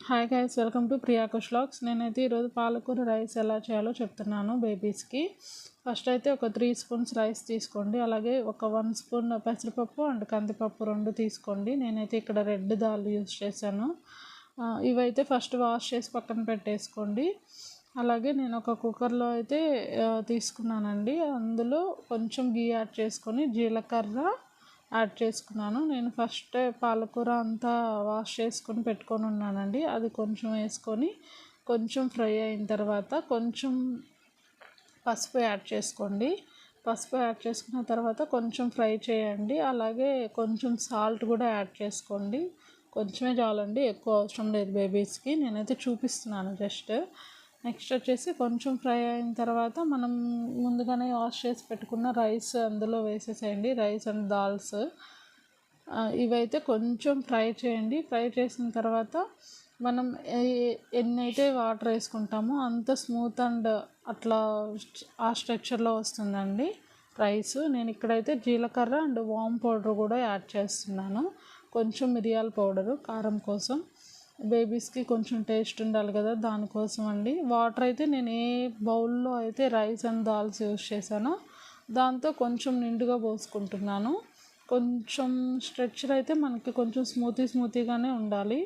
Hi guys, welcome to Priya Kush vlogs. నేనైతే ఈరోజు పాలకూర రైస్ ఎలా చేయాలో చెప్తున్నాను బేబీస్కి. ఫస్ట్ అయితే ఒక 3 స్పూన్స్ రైస్ తీసుకోండి. అలాగే ఒక 1 స్పూన్ పెసరపప్పు అండ్ కందిపప్పు 2 తీసుకోండి. నేనైతే ఇక్కడ రెడ్ దాల్ యూస్ చేశాను. ఇవైతే ఫస్ట్ వాష్ చేసి పక్కన పెట్టేసుకోండి. అలాగే నేను ఒక కుక్కర్లో అయితే తీసుకున్నానండి. అందులో కొంచెం గీ యాడ్ చేసుకొని జీలకర్ర యాడ్ చేసుకున్నాను. నేను ఫస్ట్ పాలకూర అంతా వాష్ చేసుకొని పెట్టుకొని ఉన్నానండి. అది కొంచెం వేసుకొని కొంచెం ఫ్రై అయిన తర్వాత కొంచెం పసుపు యాడ్ చేసుకోండి. పసుపు యాడ్ చేసుకున్న తర్వాత కొంచెం ఫ్రై చేయండి. అలాగే కొంచెం సాల్ట్ కూడా యాడ్ చేసుకోండి. కొంచెమే చాలండి, ఎక్కువ అవసరం లేదు బేబీస్కి. నేనైతే చూపిస్తున్నాను జస్ట్. నెక్స్ట్ వచ్చేసి కొంచెం ఫ్రై అయిన తర్వాత మనం ముందుగానే వాష్ చేసి పెట్టుకున్న రైస్ అందులో వేసేసేయండి. రైస్ అండ్ దాల్స్ ఇవైతే కొంచెం ఫ్రై చేయండి. ఫ్రై చేసిన తర్వాత మనం ఎన్నైతే వాటర్ వేసుకుంటామో అంత స్మూత్ అండ్ అట్లా ఆ స్ట్రక్చర్లో వస్తుందండి రైస్. నేను ఇక్కడైతే జీలకర్ర అండ్ వామ్ పౌడర్ కూడా యాడ్ చేస్తున్నాను. కొంచెం మిరియాల పౌడరు కారం కోసం, బేబీస్కి కొంచెం టేస్ట్ ఉండాలి కదా, దానికోసం అండి. వాటర్ అయితే నేను ఏ బౌల్లో అయితే రైస్ అండ్ దాల్స్ యూస్ చేశానో దాంతో కొంచెం నిండుగా పోసుకుంటున్నాను. కొంచెం స్ట్రక్చర్ అయితే మనకి కొంచెం స్మూతీగానే ఉండాలి.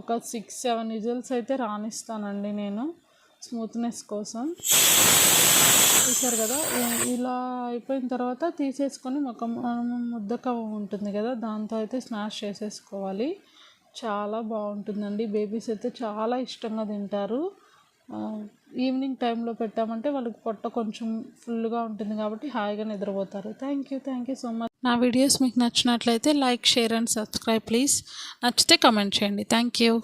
ఒక 6-7 విజిల్స్ అయితే రానిస్తానండి నేను స్మూత్నెస్ కోసం. చూసారు కదా, ఇలా అయిపోయిన తర్వాత తీసేసుకొని ఒక ముద్దకవ్వ ఉంటుంది కదా, దాంతో అయితే స్మాష్ చేసేసుకోవాలి. చాలా బాగుంటుందండి. బేబీస్ అయితే చాలా ఇష్టంగా తింటారు. ఈవినింగ్ టైంలో పెట్టామంటే వాళ్ళకి పొట్ట కొంచెం ఫుల్గా ఉంటుంది కాబట్టి హాయిగా నిద్రపోతారు. Thank you so much. నా వీడియోస్ మీకు నచ్చినట్లయితే like, share and subscribe please. నచ్చితే కమెంట్ చేయండి. Thank you.